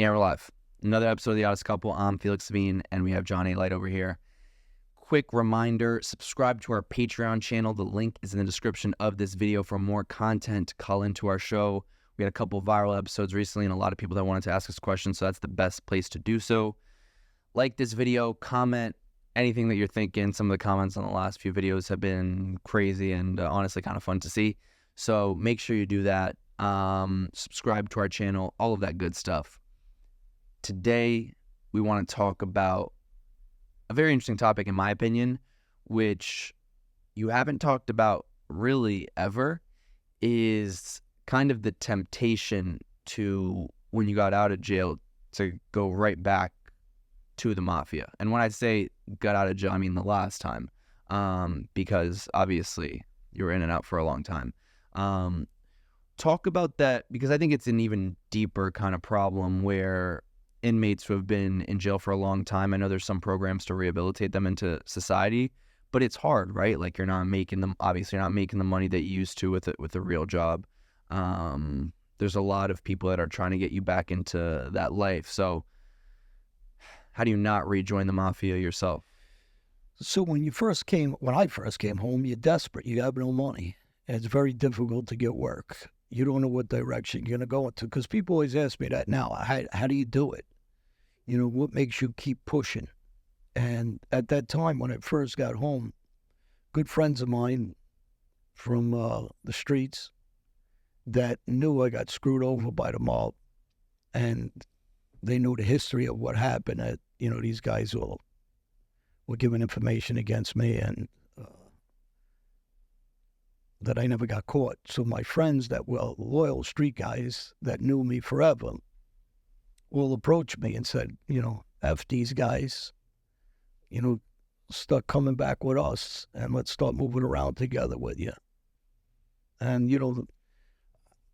Yeah, we're live. Another episode of The Oddest Couple. I'm Felix Sabine, and we have John A. Light over here. Quick reminder, subscribe to our Patreon channel. The link is in the description of this video for more content. Call into our show. We had a couple viral episodes recently and a lot of people that wanted to ask us questions, so that's the best place to do so. Like this video, comment anything that you're thinking. Some of the comments on the last few videos have been crazy and honestly kind of fun to see. So make sure you do that. Subscribe to our channel, all of that good stuff. Today, we want to talk about a very interesting topic, in my opinion, which you haven't talked about really ever, is kind of the temptation to, when you got out of jail, to go right back to the Mafia. And when I say got out of jail, I mean the last time, because obviously you were in and out for a long time. Talk about that, because I think it's an even deeper kind of problem where inmates who have been in jail for a long time, I know there's some programs to rehabilitate them into society, but it's hard, right? Like you're not making them, obviously you're not making the money that you used to with a real job. There's a lot of people that are trying to get you back into that life. So how do you not rejoin the Mafia yourself? So when I first came home, you're desperate. You have no money. And it's very difficult to get work. You don't know what direction you're going to go into, because people always ask me that now. How do you do it? You know, what makes you keep pushing? And at that time, when I first got home, good friends of mine from the streets that knew I got screwed over by the mob, and they knew the history of what happened. That, you know, these guys were giving information against me, and that I never got caught. So my friends that were loyal street guys that knew me forever will approach me and said, you know, F these guys, you know, start coming back with us and let's start moving around together with you. And, you know,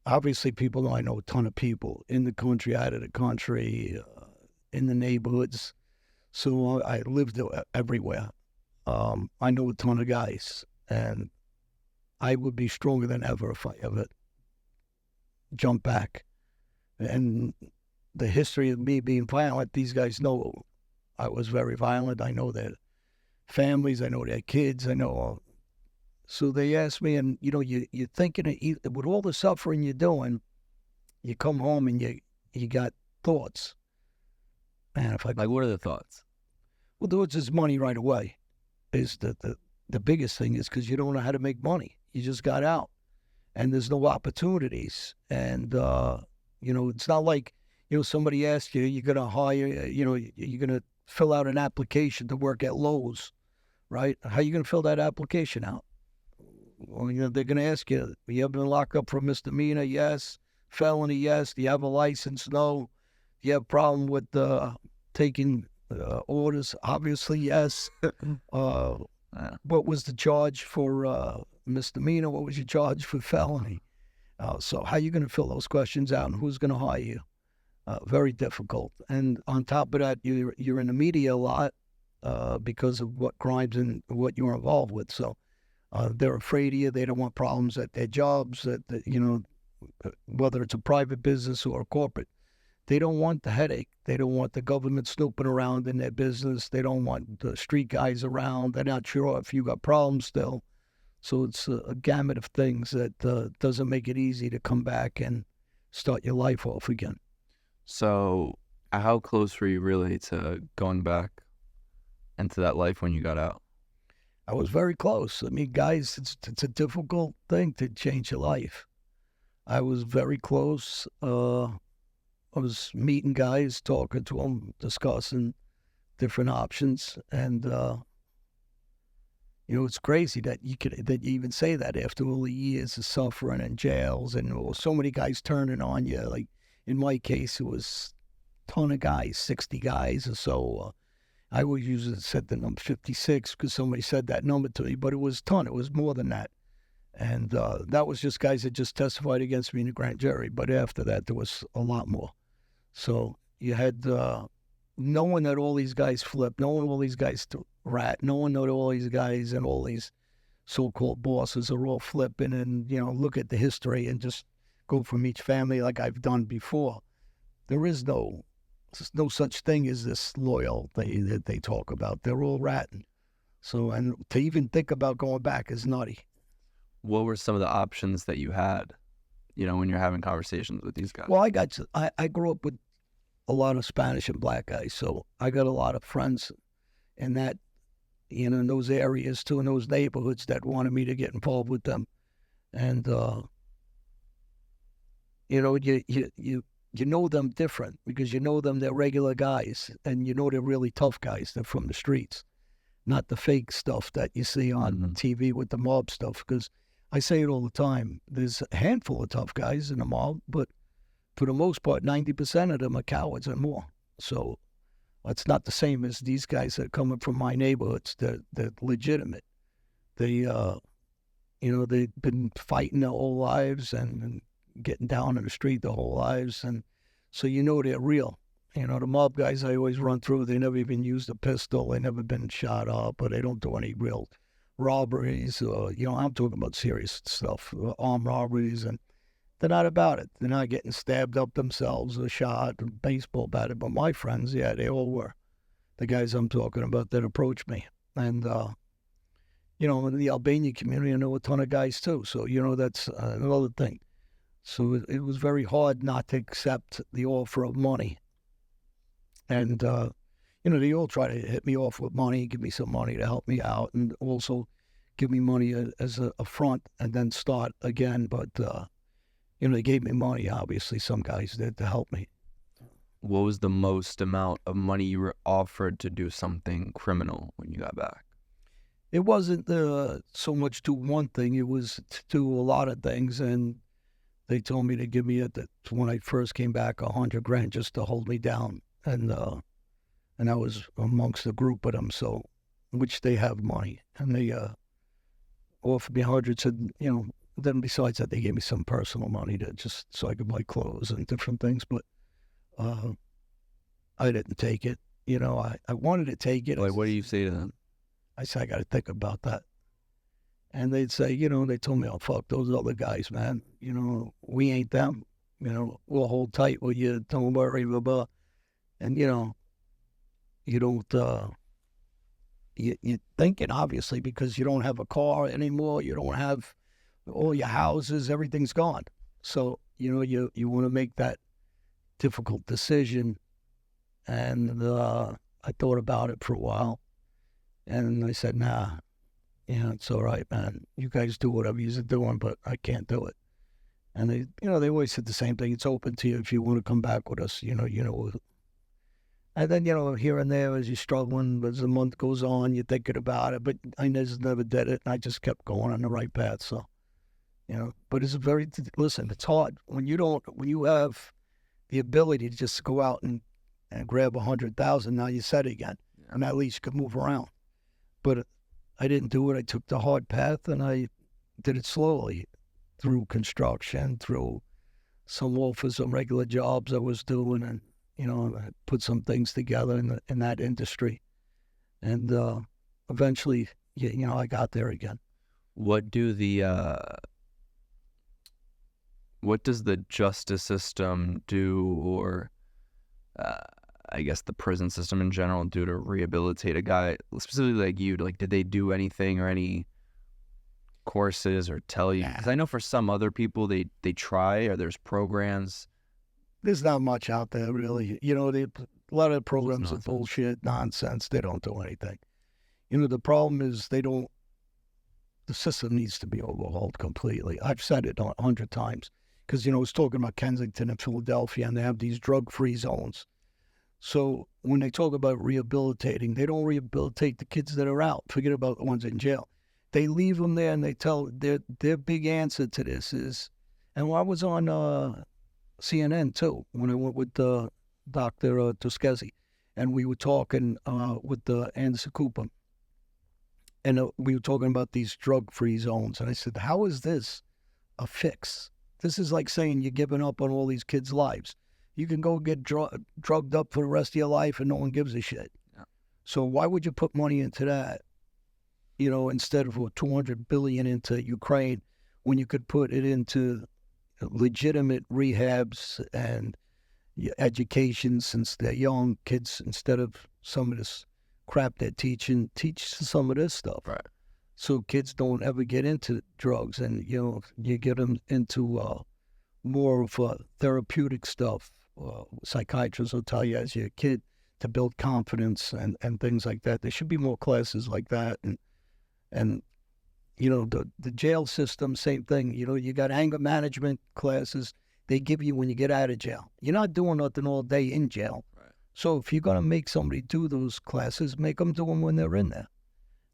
obviously people know I know a ton of people in the country, out of the country, in the neighborhoods. So I lived everywhere. I know a ton of guys, and I would be stronger than ever if I ever jump back. And the history of me being violent, these guys know I was very violent. I know their families, I know their kids, I know. So they asked me, and you know, you're thinking, with all the suffering you're doing, you come home and you got thoughts. Man, if I Like, what are the thoughts? Well, there was just money right away. Is the biggest thing is because you don't know how to make money. You just got out, and there's no opportunities. And, you know, it's not like, you know, somebody asked you, you're going to hire, you know, you're going to fill out an application to work at Lowe's, right? How are you going to fill that application out? Well, you know, they're going to ask you, you ever been locked up for a misdemeanor? Yes. Felony? Yes. Do you have a license? No. Do you have a problem with taking orders? Obviously, yes. What was the charge for misdemeanor? What was your charge for felony? So how are you going to fill those questions out, and who's going to hire you? Very difficult. And on top of that, you're in the media a lot because of what crimes and what you're involved with. So they're afraid of you. They don't want problems at their jobs, you know, whether it's a private business or a corporate. They don't want the headache. They don't want the government snooping around in their business. They don't want the street guys around. They're not sure if you got problems still. So it's a gamut of things that doesn't make it easy to come back and start your life off again. So how close were you really to going back into that life when you got out? I was very close. I mean, guys, it's a difficult thing to change your life. I was very close. I was meeting guys, talking to them, discussing different options, and you know, it's crazy that you even say that after all the years of suffering and jails and so many guys turning on you. Like in my case, it was a ton of guys, 60 guys or so. I always usually said the number 56 because somebody said that number to me, but it was a ton. It was more than that. And that was just guys that just testified against me in the grand jury. But after that, there was a lot more. So you had knowing that all these guys flipped, knowing all these guys rat, knowing that all these guys and all these so-called bosses are all flipping, and, you know, look at the history and just go from each family like I've done before. There is no there's no such thing as this loyalty that they talk about. They're all ratting. So, and to even think about going back is nutty. What were some of the options that you had, when you're having conversations with these guys? Well, I grew up with a lot of Spanish and black guys, so I got a lot of friends in that, in those areas too, in those neighborhoods that wanted me to get involved with them. And, you know them different because you know them, they're regular guys, and they're really tough guys. They're from the streets, not the fake stuff that you see on TV with the mob stuff. Because I say it all the time, there's a handful of tough guys in the mob, but for the most part, 90% of them are cowards and more. So it's not the same as these guys that are coming from my neighborhoods. They're legitimate. They've been fighting their whole lives and getting down in the street their whole lives. And so they're real. The mob guys I always run through, they never even used a pistol. They never been shot up, or they don't do any real robberies. I'm talking about serious stuff, armed robberies, and they're not about it. They're not getting stabbed up themselves or shot or baseball batted. But my friends, yeah, they all were. The guys I'm talking about that approached me. And, in the Albanian community, I know a ton of guys too. So, that's another thing. So it was very hard not to accept the offer of money. And, they all try to hit me off with money, give me some money to help me out, and also give me money as a front and then start again. But, they gave me money, obviously, some guys did, to help me. What was the most amount of money you were offered to do something criminal when you got back? It wasn't so much to one thing. It was to do a lot of things. And they told me to give me, when I first came back, $100,000 just to hold me down. And I was amongst a group of them, so, which they have money. And they offered me 100, said, then besides that, they gave me some personal money so I could buy clothes and different things. But I didn't take it. I wanted to take it. Like, what do you say to them? I said, I got to think about that. And they'd say, they told me, oh, fuck those other guys, man. We ain't them. We'll hold tight with you. Don't worry, blah, blah. And, you don't, you're thinking, obviously, because you don't have a car anymore. You don't have all your houses. Everything's gone. So, you want to make that difficult decision. And I thought about it for a while. And I said, nah, it's all right, man. You guys do whatever you're doing, but I can't do it. And they always said the same thing. It's open to you if you want to come back with us, And then, here and there, as you're struggling, as the month goes on, you're thinking about it. But I just never did it, and I just kept going on the right path. So, but it's listen, it's hard. When you have the ability to just go out and grab 100,000, now you said it again. Yeah. And at least you could move around. But I didn't do it. I took the hard path, and I did it slowly through construction, through some offers, some regular jobs I was doing, and I put some things together in that industry, and eventually, I got there again. What does the justice system do, or I guess the prison system in general, do to rehabilitate a guy specifically like you? Like, did they do anything or any courses or tell you? Because I know for some other people they try, or there's programs. There's not much out there, really. A lot of programs are bullshit, nonsense. They don't do anything. The problem is the system needs to be overhauled completely. I've said it 100 times because, I was talking about Kensington and Philadelphia, and they have these drug-free zones. So when they talk about rehabilitating, they don't rehabilitate the kids that are out. Forget about the ones in jail. They leave them there, and they tell their big answer to this is, and I was on CNN too when I went with Dr. Tuskegee, and we were talking with Anderson Cooper, and we were talking about these drug-free zones, and I said, how is this a fix? This is like saying you're giving up on all these kids' lives. You can go get drugged up for the rest of your life, and no one gives a shit. Yeah. So why would you put money into that, instead of $200 billion into Ukraine, when you could put it into legitimate rehabs and, education since they're young kids, instead of some of this crap they're teaching, teach some of this stuff. Right. So kids don't ever get into drugs, and you get them into more of therapeutic stuff. Psychiatrists will tell you as you're a kid to build confidence and things like that. There should be more classes like that, and the jail system, same thing. You got anger management classes they give you when you get out of jail. You're not doing nothing all day in jail. Right. So if you're going to make somebody do those classes, make them do them when they're in there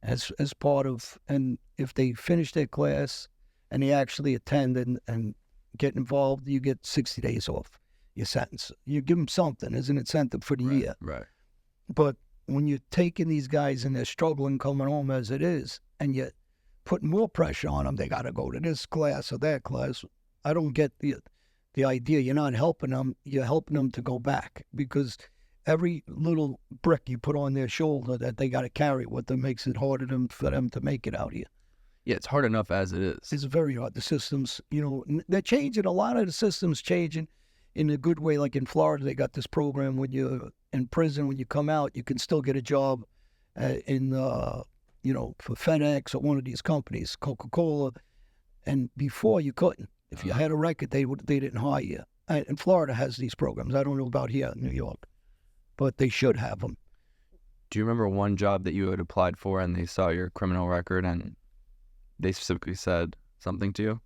as part of, and if they finish their class and they actually attend and get involved, you get 60 days off your sentence. You give them something as an incentive for the year. Right. But when you're taking these guys and they're struggling coming home as it is, and you're putting more pressure on them, they got to go to this class or that class. I don't get the idea. You're not helping them. You're helping them to go back, because every little brick you put on their shoulder that they got to carry with them makes it harder for them to make it out here. Yeah, it's hard enough as it is. It's very hard. The systems, they're changing. A lot of the systems changing in a good way. Like in Florida, they got this program when you're in prison, when you come out, you can still get a job for FedEx or one of these companies, Coca-Cola. And before you couldn't. If you had a record, they didn't hire you. And Florida has these programs. I don't know about here in New York, but they should have them. Do you remember one job that you had applied for and they saw your criminal record and they specifically said something to you?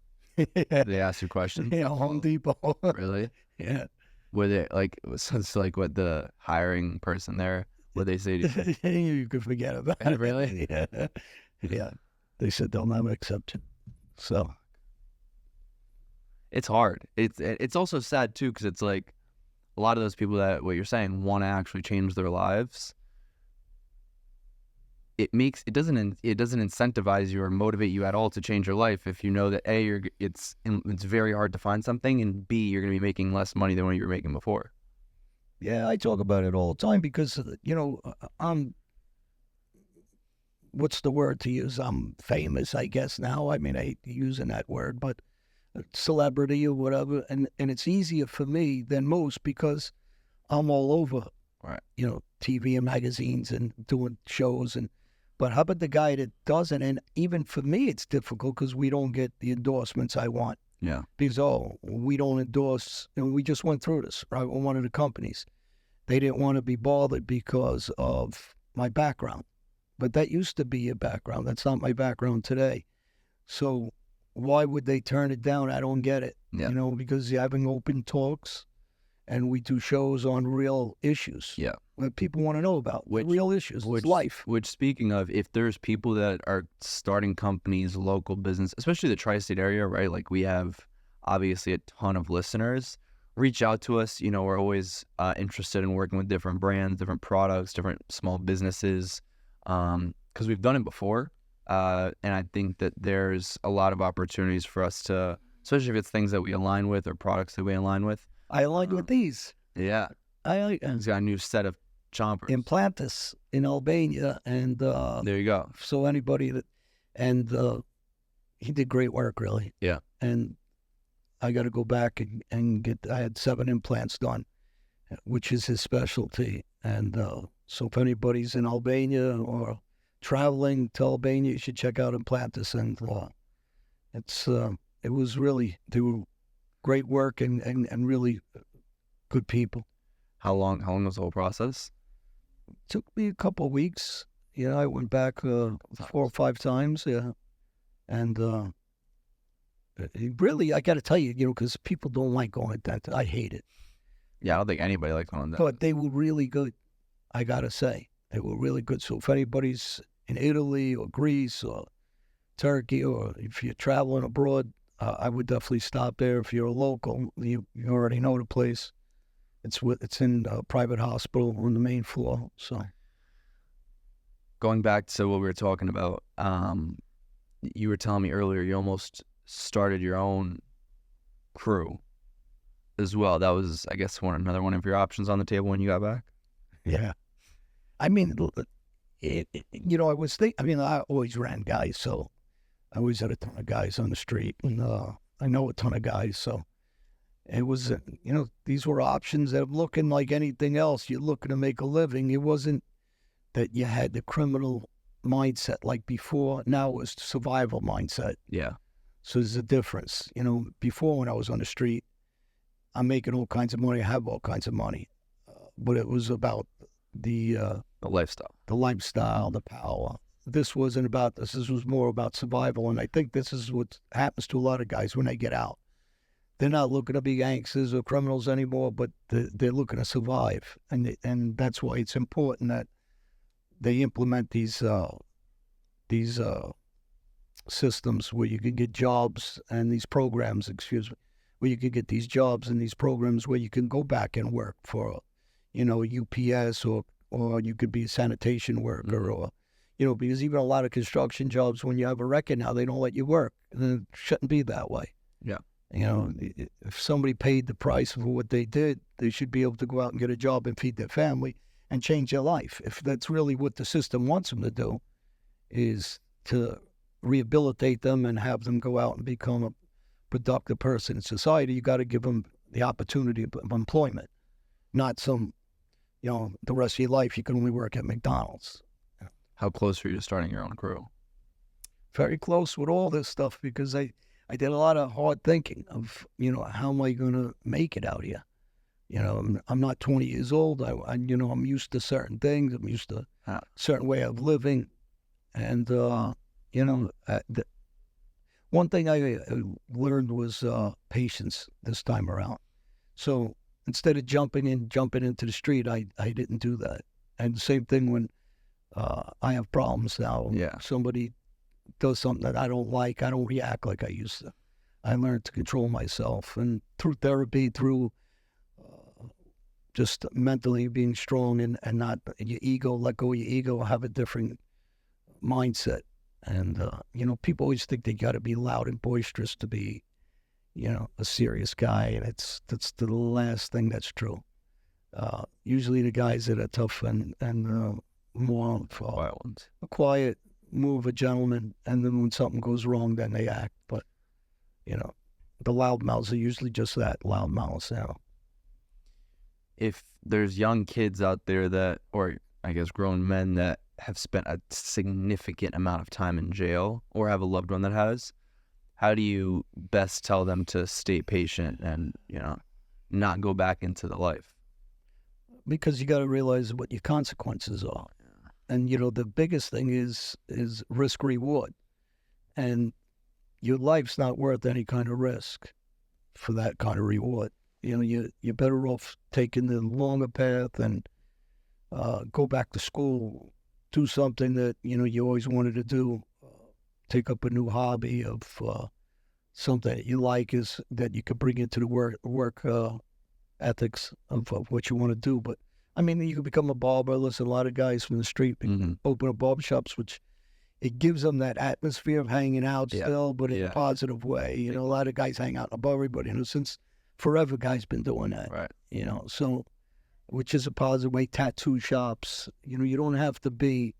They asked you questions? Yeah, Home Depot. Really? Yeah. Were they what the hiring person there, what they say to you? You could forget about it. Really? Yeah. Yeah. They said they'll never accept you. So. It's hard. It's also sad too, because it's like a lot of those people that, what you're saying, want to actually change their lives. It doesn't incentivize you or motivate you at all to change your life if you know that it's very hard to find something, and B, you're going to be making less money than what you were making before. Yeah, I talk about it all the time because I'm, what's the word to use? I'm famous, I guess now. I mean, I hate using that word, but celebrity or whatever, and it's easier for me than most because I'm all over, right? TV and magazines and doing shows, but how about the guy that doesn't? And even for me, it's difficult because we don't get the endorsements I want. Yeah. Because we don't endorse, and we just went through this, right? With one of the companies, they didn't want to be bothered because of my background, but that used to be your background. That's not my background today, so. Why would they turn it down? I don't get it. Yeah. Because you're having open talks and we do shows on real issues. Yeah. That people want to know about. Real issues. Life. Which, speaking of, if there's people that are starting companies, local business, especially the tri-state area, right? Like we have obviously a ton of listeners. Reach out to us. We're always interested in working with different brands, different products, different small businesses, because we've done it before. And I think that there's a lot of opportunities for us to, especially if it's things that we align with or products that we align with. I align with these. Yeah. He's got a new set of chompers. Implantus in Albania. And there you go. So anybody that, and he did great work, really. Yeah. And I got to go back and I had 7 implants done, which is his specialty. And so if anybody's in Albania or traveling to Albania, you should check out Implantus, and it was really, they were great work and really good people. How long was the whole process? It took me a couple of weeks. I went back 4 or 5 times. Yeah, and really, I got to tell you, because people don't like going to dentist. I hate it. Yeah, I don't think anybody likes going to dentist. But they were really good. I got to say. They were really good. So if anybody's in Italy or Greece or Turkey, or if you're traveling abroad, I would definitely stop there. If you're a local, you already know the place. It's in a private hospital on the main floor. So, going back to what we were talking about, you were telling me earlier you almost started your own crew as well. That was, I guess, another one of your options on the table when you got back. Yeah. I mean, I was thinking, I always ran guys, so I always had a ton of guys on the street, and I know a ton of guys, so It was, these were options that were looking like anything else. You're looking to make a living. It wasn't that you had the criminal mindset like before. Now it was survival mindset. Yeah. So there's a difference. Before when I was on the street, I'm making all kinds of money. I have all kinds of money. But it was about the lifestyle, the power. This wasn't about this. This was more about survival. And I think this is what happens to a lot of guys when they get out. They're not looking to be gangsters or criminals anymore, but they're looking to survive. And that's why it's important that they implement these systems where you can get jobs and these programs, where you can get these jobs and these programs where you can go back and work for, UPS or you could be a sanitation worker or, because even a lot of construction jobs, when you have a record now, they don't let you work. And it shouldn't be that way. Yeah. If somebody paid the price for what they did, they should be able to go out and get a job and feed their family and change their life. If that's really what the system wants them to do, is to rehabilitate them and have them go out and become a productive person in society, you got to give them the opportunity of employment, not some, the rest of your life you can only work at McDonald's. How close are you to starting your own crew? Very close with all this stuff because I did a lot of hard thinking of, how am I going to make it out here? I'm not 20 years old. I'm used to certain things. I'm used to a certain way of living. And, one thing I learned was patience this time around. So instead of jumping into the street, I didn't do that. And the same thing when I have problems now. Yeah. Somebody does something that I don't like, I don't react like I used to. I learned to control myself, and through therapy, through just mentally being strong and not your ego, let go of your ego, have a different mindset. And, people always think they got to be loud and boisterous to be, a serious guy. And that's the last thing that's true. Usually the guys that are tough and more quiet, more of a gentleman, and then when something goes wrong, then they act. But, the loudmouths are usually just that, loudmouths now. If there's young kids out there that, or I guess grown men that have spent a significant amount of time in jail or have a loved one that has, how do you best tell them to stay patient and, not go back into the life? Because you got to realize what your consequences are. And, the biggest thing is risk reward. And your life's not worth any kind of risk for that kind of reward. You're better off taking the longer path and go back to school, do something that, you always wanted to do, take up a new hobby of something that you like, is that you could bring into the work ethics of what you want to do. But you could become a barber. Listen, a lot of guys from the street open up barbershops, which it gives them that atmosphere of hanging out still, but in a positive way. A lot of guys hang out in a barber, but since forever, guys been doing that. Right. So, which is a positive way. Tattoo shops. You don't have to be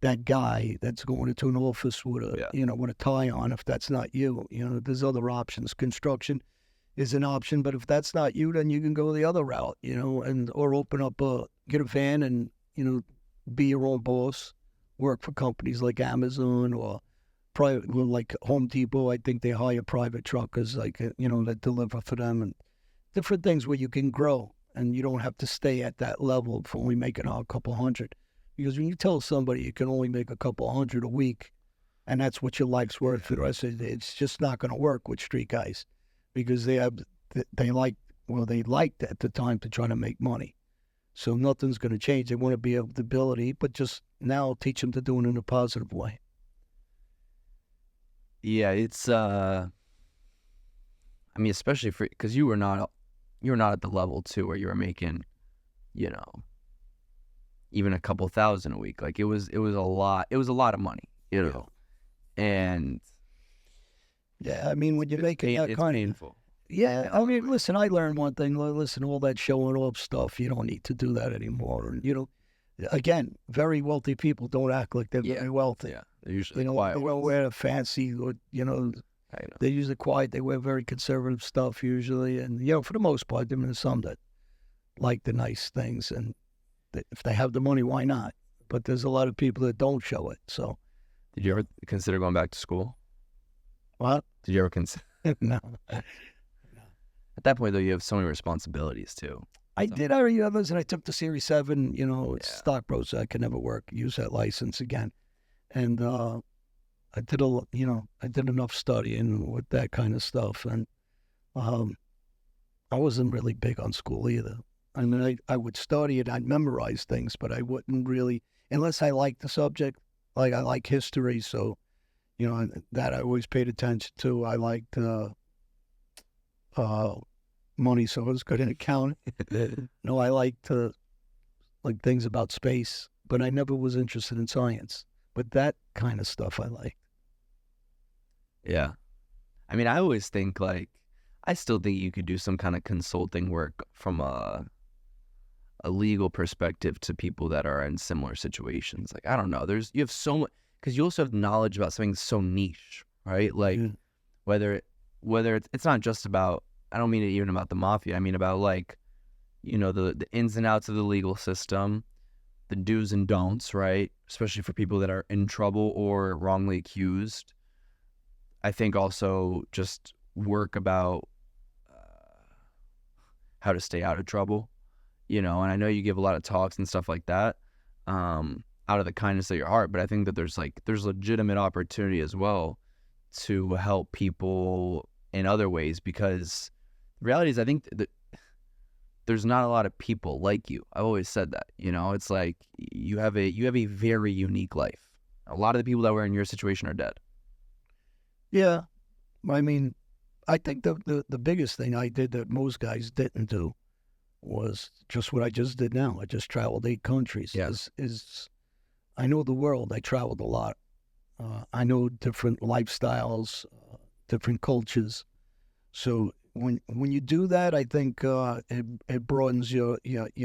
that guy that's going into an office with a tie on if that's not you. There's other options. Construction is an option, but if that's not you, then you can go the other route, or open up get a van and, be your own boss, work for companies like Amazon or private, like Home Depot. I think they hire private truckers, that deliver for them, and different things where you can grow and you don't have to stay at that level of only making a couple hundred. Because when you tell somebody you can only make a couple hundred a week and that's what your life's worth for the rest of it, it's just not going to work with street guys. Because they liked at the time to try to make money. So nothing's going to change. They want to be able to ability, but just now teach them to do it in a positive way. Yeah, it's especially because you were not at the level too where you were making, even a couple thousand a week. Like it was a lot of money, and yeah, when you're making that it's kind painful. Yeah, listen, I learned one thing. Listen, all that showing off stuff, you don't need to do that anymore. And, again, very wealthy people don't act like they're very wealthy. Yeah, they're usually quiet. They don't wear fancy or, I know. They're usually quiet. They wear very conservative stuff usually. And, for the most part, there's some that like the nice things. And if they have the money, why not? But there's a lot of people that don't show it. So, Did you ever consider going back to school? what? Did you ever consider? No. At that point, though, you have so many responsibilities, too. I did already others, and I took the Series 7, Yeah. it's stock bro, so I could never use that license again. And I did I did enough studying with that kind of stuff. And I wasn't really big on school either. I mean, I would study it, I'd memorize things, but I wouldn't really, unless I liked the subject, like I like history, so, that I always paid attention to. I liked money, so I was good at accounting. No, I liked like things about space, but I never was interested in science. But that kind of stuff I liked. Yeah. I mean, I always think, I still think you could do some kind of consulting work from a legal perspective to people that are in similar situations. I don't know. You have so much, because you also have knowledge about something so niche, right? Whether it's not just about, I don't mean it even about the mafia. I mean about the ins and outs of the legal system, the do's and don'ts, right? Especially for people that are in trouble or wrongly accused. I think also just work about how to stay out of trouble, and I know you give a lot of talks and stuff like that, out of the kindness of your heart, but I think that there's legitimate opportunity as well to help people in other ways, because the reality is I think that there's not a lot of people like you. I've always said that, it's like you have a very unique life. A lot of the people that were in your situation are dead. Yeah. I mean, I think the biggest thing I did that most guys didn't do was just what I just did now. I just traveled 8 countries. Yeah. I know the world. I traveled a lot. I know different lifestyles, different cultures. So when you do that, I think it broadens your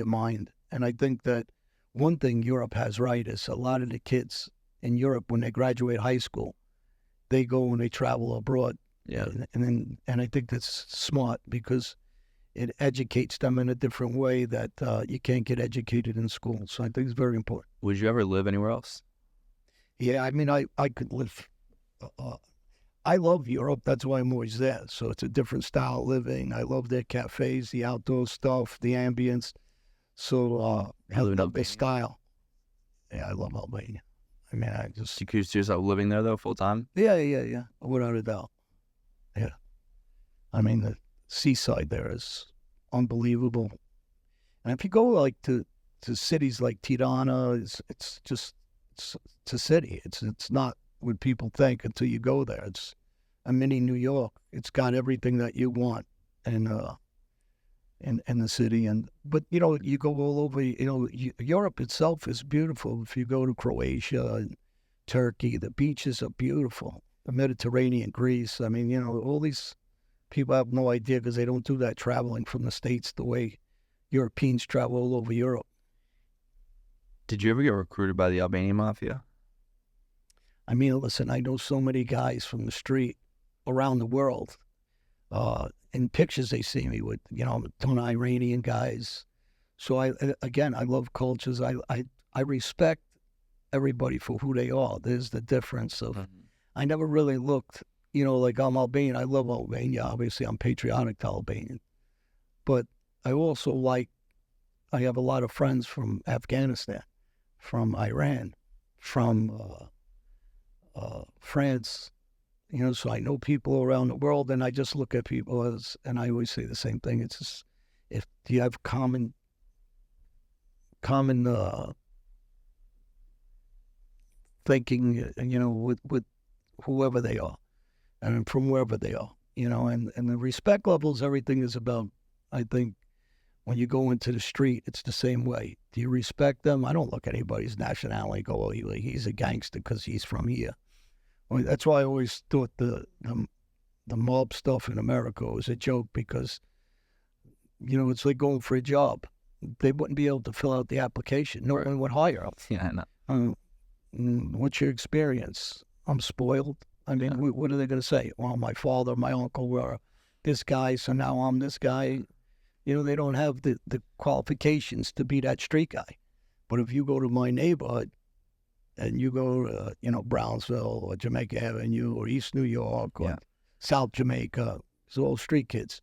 mind. And I think that one thing Europe has right is a lot of the kids in Europe, when they graduate high school, they go and they travel abroad. Yeah. And I think that's smart because it educates them in a different way that you can't get educated in school. So I think it's very important. Would you ever live anywhere else? Yeah, I mean, I could live. I love Europe. That's why I'm always there. So it's a different style of living. I love their cafes, the outdoor stuff, the ambience. So I live in love their Albania? style. Yeah, I love Albania. I mean, I just... Do you see yourself living there, though, full time? Yeah, without a doubt. Yeah. I mean, the seaside there is unbelievable. And if you go to cities like Tirana, it's just a city. It's not what people think until you go there. It's a mini New York. It's got everything that you want in the city. But you go all over. Europe itself is beautiful. If you go to Croatia and Turkey, the beaches are beautiful. The Mediterranean, Greece. I mean, all these people have no idea because they don't do that traveling from the States the way Europeans travel all over Europe. Did you ever get recruited by the Albanian Mafia? I mean, listen, I know so many guys from the street around the world. In pictures they see me with, a ton of Iranian guys. So I love cultures. I respect everybody for who they are. There's the difference of, I never really looked, like I'm Albanian. I love Albania. Obviously, I'm patriotic to Albanian. But I also I have a lot of friends from Afghanistan, from Iran, from France, so I know people around the world, and I just look at people as, and I always say the same thing. It's just, if you have common thinking, with whoever they are, and from wherever they are, and the respect levels, everything is about, I think, when you go into the street, it's the same way. Do you respect them? I don't look at anybody's nationality and go, oh, he's a gangster because he's from here. Well, that's why I always thought the mob stuff in America was a joke because, it's like going for a job. They wouldn't be able to fill out the application. No one would hire them. Yeah, I know. What's your experience? I'm spoiled. I mean, what are they going to say? Well, my father, my uncle were this guy, so now I'm this guy. You know, they don't have the qualifications to be that street guy. But if you go to my neighborhood and you go to, Brownsville or Jamaica Avenue or East New York or South Jamaica, it's all street kids.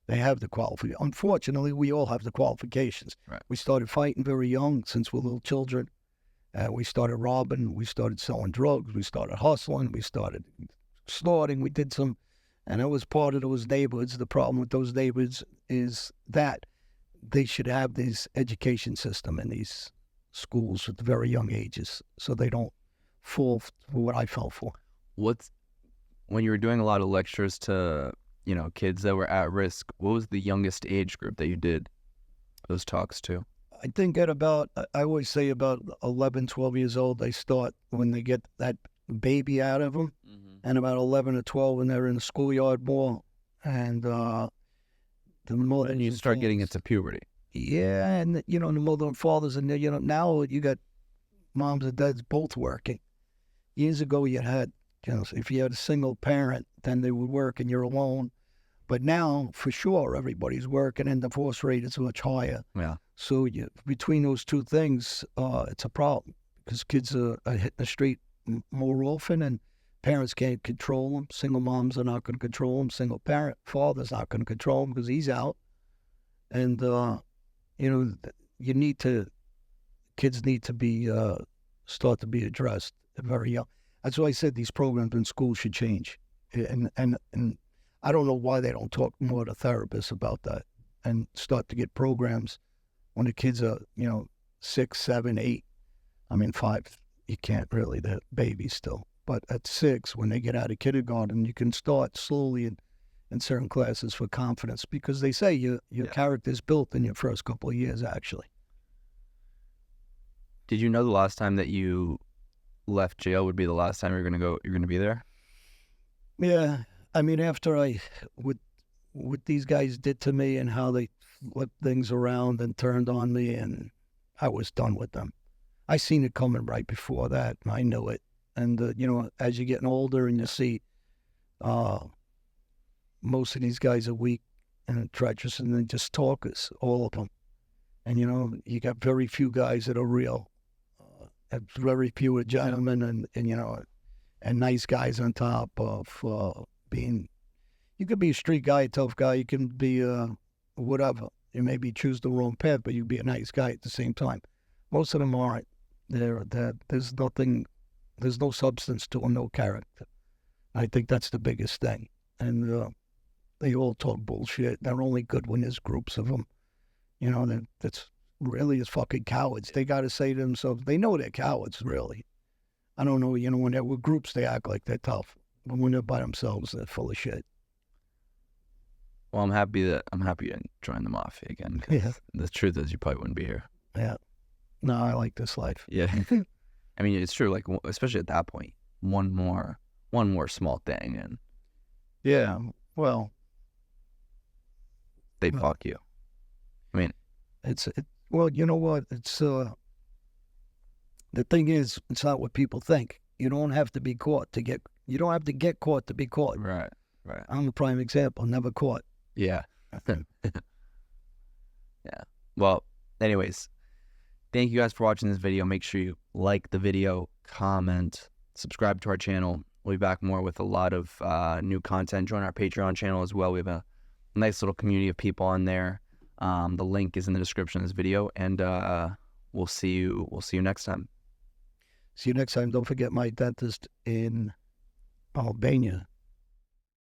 They have the qualifications. Unfortunately, we all have the qualifications. Right. We started fighting very young since we're little children. We started robbing. We started selling drugs. We started hustling. We started snorting. We did some, and it was part of those neighborhoods. The problem with those neighborhoods is that they should have this education system in these schools at very young ages so they don't fall for what I fell for. When you were doing a lot of lectures to kids that were at risk, what was the youngest age group that you did those talks to? I think I always say about 11, 12 years old, they start when they get that baby out of them, and about 11 or 12 when they're in the schoolyard more, and the mother. And you start getting into puberty. Yeah, and the mother and fathers, and now you got moms and dads both working. Years ago, you had, if you had a single parent, then they would work and you're alone. But now, for sure, everybody's working and divorce rate is much higher. Yeah. So between those two things, it's a problem because kids are hitting the street more often and parents can't control them. Single moms are not going to control them. Single parent father's not going to control them because he's out. And, kids need to be, start to be addressed very young. That's why I said these programs in school should change. And I don't know why they don't talk more to therapists about that and start to get programs when the kids are, 6, 7, 8. I mean, 5, you can't really, they're babies still. But at 6, when they get out of kindergarten, you can start slowly in certain classes for confidence because they say your character's built in your first couple of years, actually. Did you know the last time that you left jail would be the last time you're going to be there? Yeah. I mean, after what these guys did to me and how they flipped things around and turned on me, and I was done with them. I seen it coming right before that. And I knew it. And, as you're getting older and you see most of these guys are weak and treacherous and they're just talkers, all of them. And, you got very few guys that are real. Very few are gentlemen and nice guys on top of being. You could be a street guy, a tough guy. You can be whatever. You maybe choose the wrong path, but you be a nice guy at the same time. Most of them aren't. There's nothing. There's no substance to them, no character. I think that's the biggest thing. And they all talk bullshit. They're only good when there's groups of them. That's really is fucking cowards. They got to say to themselves, they know they're cowards, really. I don't know, when they're with groups, they act like they're tough. But when they're by themselves, they're full of shit. Well, I'm happy to join the Mafia again. 'Cause the truth is you probably wouldn't be here. Yeah. No, I like this life. Yeah. I mean, it's true, like, especially at that point, one more small thing and... Yeah, well... They fuck you. I mean... Well, you know what? It's the thing is, it's not what people think. You don't have to be caught to get. You don't have to get caught to be caught. Right. I'm a prime example. Never caught. Yeah. Yeah. Well, anyways, thank you guys for watching this video. Make sure you like the video, comment, subscribe to our channel. We'll be back more with a lot of new content. Join our Patreon channel as well. We have a nice little community of people on there. The link is in the description of this video, and we'll see you next time. See you next time. Don't forget my dentist in Albania.